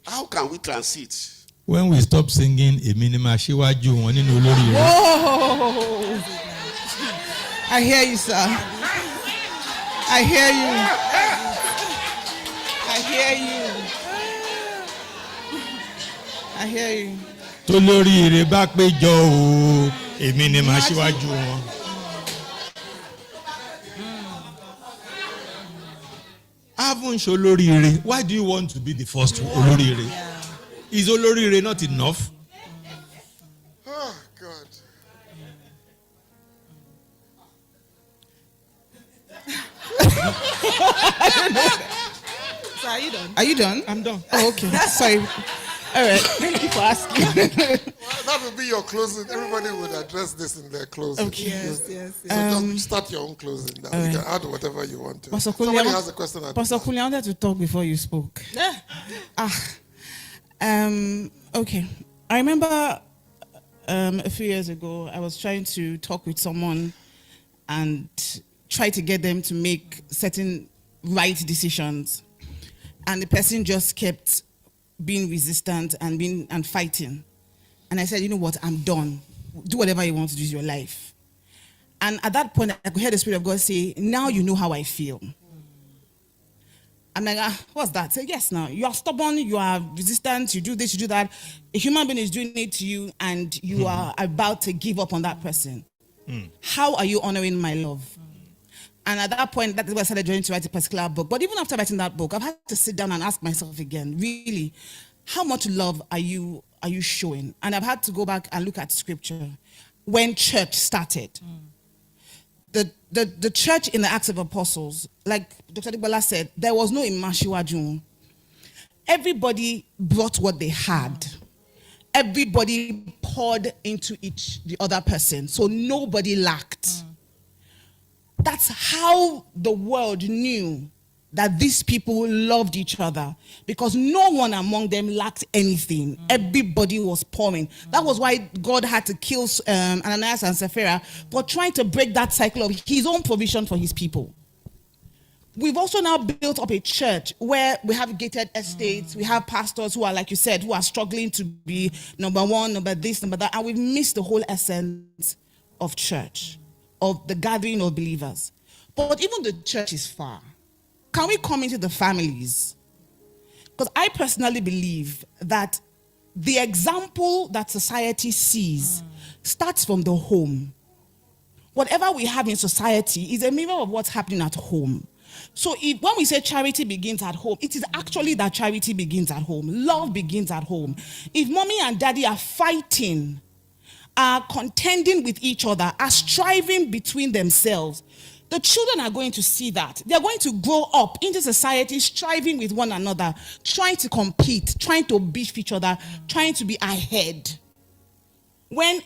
How can we transit? When we stop singing Èmi ni màá ṣíwájú wọn nínú olóríire. Oh, I hear you, sir. I hear you. I hear you. I hear you. Tolóríire bá péjọ o, èmi ni màá ṣíwájú wọn. Haven't olóríire. Why do you want to be the first olóríire? Is olóríire not enough? Oh, God. So are you done? Are you done? I'm done. Oh, okay. Sorry. All right. Thank you for asking. Well, that will be your closing. Everybody would address this in their closing. Okay. Yes. So just start your own closing. Now. You can add whatever you want to. Somebody has a question. Pastor Kuli, I wanted to talk before you spoke. Okay. I remember a few years ago, I was trying to talk with someone and try to get them to make certain right decisions. And the person just kept being resistant and fighting. And I said, you know what, I'm done. Do whatever you want to do with your life. And at that point, I could hear the Spirit of God say, now you know how I feel. I'm like, what's that? Say, yes, now. You are stubborn, you are resistant, you do this, you do that. A human being is doing it to you and you are about to give up on that person. How are you honoring my love? And at that point, that's why I started trying to write a particular book. But even after writing that book, I've had to sit down and ask myself again, really, how much love are you showing? And I've had to go back and look at scripture. When church started, the church in the Acts of Apostles, like Dr. Dibala said, there was no Imashiwaju. Everybody brought what they had. Everybody poured into the other person. So nobody lacked. That's how the world knew that these people loved each other, because no one among them lacked anything. Everybody was pouring. That was why God had to kill Ananias and Sapphira for trying to break that cycle of his own provision for his people. We've also now built up a church where we have gated estates. We have pastors who are, like you said, who are struggling to be number one, number this, number that. And we've missed the whole essence of church, of the gathering of believers. But even the church is far. Can we come into the families? Because I personally believe that the example that society sees starts from the home. Whatever we have in society is a mirror of what's happening at home. So when we say charity begins at home, it is actually that charity begins at home. Love begins at home. If mommy and daddy are fighting, are contending with each other, are striving between themselves, the children are going to see that. They're going to grow up into society striving with one another, trying to compete, trying to beat each other, trying to be ahead. When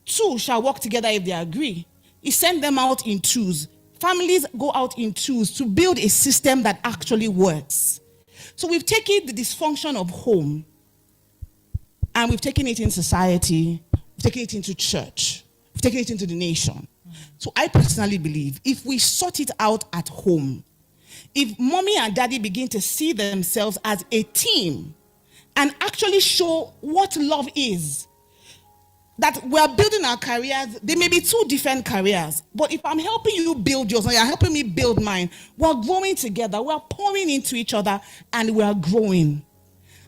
two shall work together if they agree, he sent them out in twos. Families go out in twos to build a system that actually works. So we've taken the dysfunction of home and we've taken it in society, we've taken it into church, we've taken it into the nation. So I personally believe if we sort it out at home, if mommy and daddy begin to see themselves as a team and actually show what love is, that we are building our careers, they may be two different careers, but if I'm helping you build yours and you're helping me build mine, we're growing together, we're pouring into each other and we are growing.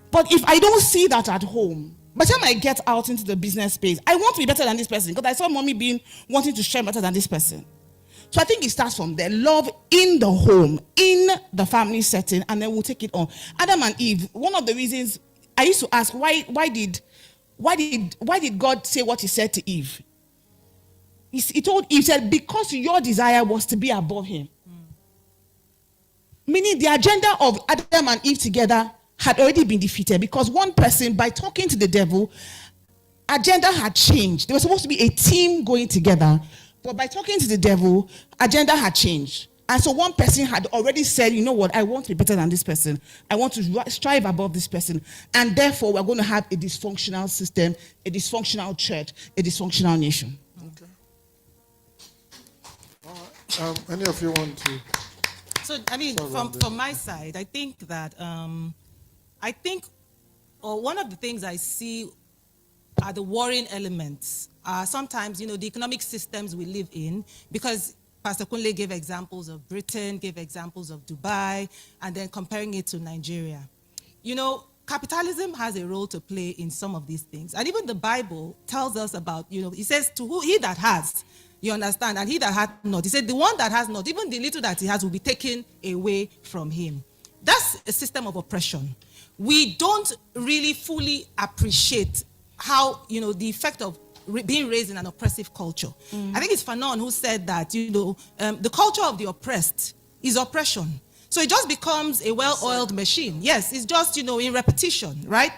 But if I don't see that at home, by the time I get out into the business space, I want to be better than this person because I saw mommy wanting to share better than this person. So I think it starts from there. Love in the home, in the family setting, and then we'll take it on. Adam and Eve, one of the reasons I used to ask, why did God say what he said to Eve? He told Eve, said, because your desire was to be above him. Meaning the agenda of Adam and Eve together had already been defeated because one person, by talking to the devil, agenda had changed. There was supposed to be a team going together, but by talking to the devil, agenda had changed. And so one person had already said, you know what, I want to be better than this person. I want to strive above this person. And therefore, we're going to have a dysfunctional system, a dysfunctional church, a dysfunctional nation. Okay. All right. Any of you want to? So, I mean, from my side, I think that, or one of the things I see are the worrying elements. Sometimes, the economic systems we live in, because Pastor Kunle gave examples of Britain, gave examples of Dubai, and then comparing it to Nigeria. Capitalism has a role to play in some of these things. And even the Bible tells us about, it says, to who he that has, you understand, and he that hath not. He said, the one that has not, even the little that he has will be taken away from him. That's a system of oppression. We don't really fully appreciate how, the effect of being raised in an oppressive culture. I think it's Fanon who said that, the culture of the oppressed is oppression. So it just becomes a well-oiled machine. Yes, it's just, in repetition, right?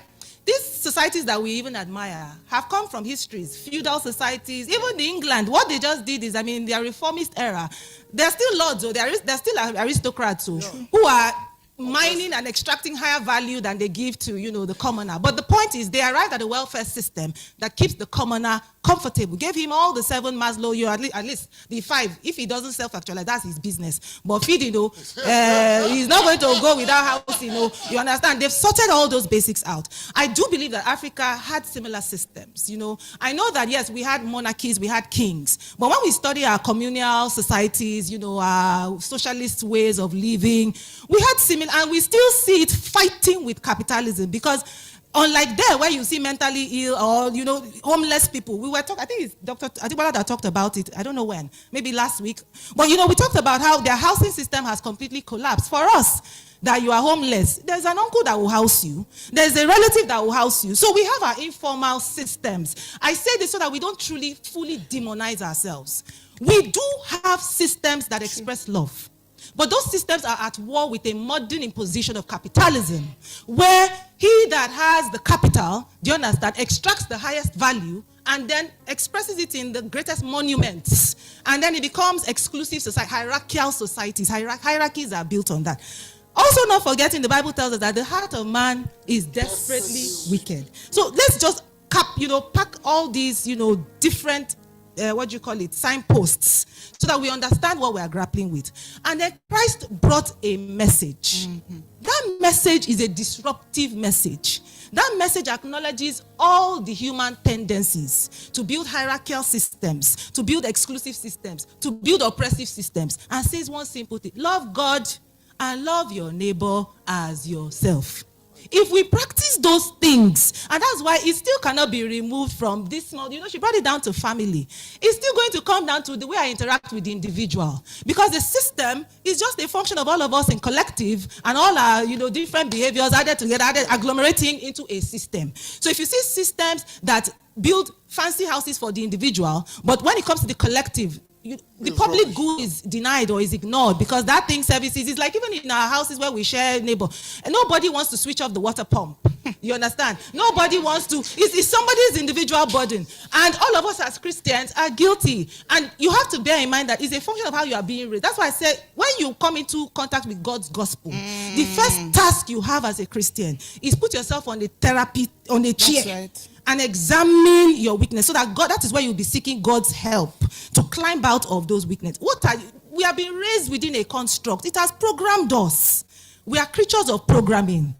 These societies that we even admire have come from histories, feudal societies, even England. What they just did is, their reformist era, they're still lords, or they're still aristocrats, who are mining and extracting higher value than they give to, the commoner. But the point is, they arrived at a welfare system that keeps the commoner comfortable. Gave him all the 7 Maslow, at least the 5. If he doesn't self-actualize, that's his business. But feed, he's not going to go without house, you understand? They've sorted all those basics out. I do believe that Africa had similar systems, I know that, yes, we had monarchies, we had kings. But when we study our communal societies, our socialist ways of living, we had similar, and we still see it fighting with capitalism, because unlike there where you see mentally ill or homeless people, we were talking, I think it's Dr. Adibola that talked about it, I don't know when, maybe last week, but we talked about how their housing system has completely collapsed. For us, that you are homeless, there's an uncle that will house you, there's a relative that will house you. So we have our informal systems. I say this so that we don't truly fully demonize ourselves. We do have systems that express love. But those systems are at war with a modern imposition of capitalism, where he that has the capital, do you understand, extracts the highest value and then expresses it in the greatest monuments. And then it becomes exclusive society, hierarchical societies. Hierarchies are built on that. Also not forgetting, the Bible tells us that the heart of man is desperately wicked. So let's just pack all these, different signposts, so that we understand what we are grappling with. And then Christ brought a message. That message is a disruptive message. That message acknowledges all the human tendencies to build hierarchical systems, to build exclusive systems, to build oppressive systems, and says one simple thing: love God and love your neighbor as yourself. If we practice those things, and that's why it still cannot be removed from this small, she brought it down to family. It's still going to come down to the way I interact with the individual. Because the system is just a function of all of us in collective, and all our, different behaviors added together, agglomerating into a system. So if you see systems that build fancy houses for the individual, but when it comes to the collective, the public good is denied or is ignored, because that thing services is like even in our houses where we share neighbor, and nobody wants to switch off the water pump. You understand? Nobody wants to. It's somebody's individual burden, and all of us as Christians are guilty. And you have to bear in mind that it's a function of how you are being raised. That's why I said, when you come into contact with God's gospel, the first task you have as a Christian is put yourself on a chair. That's right. And examine your weakness, so that that is where you'll be seeking God's help to climb out of those weaknesses. We have been raised within a construct. It has programmed us. We are creatures of programming.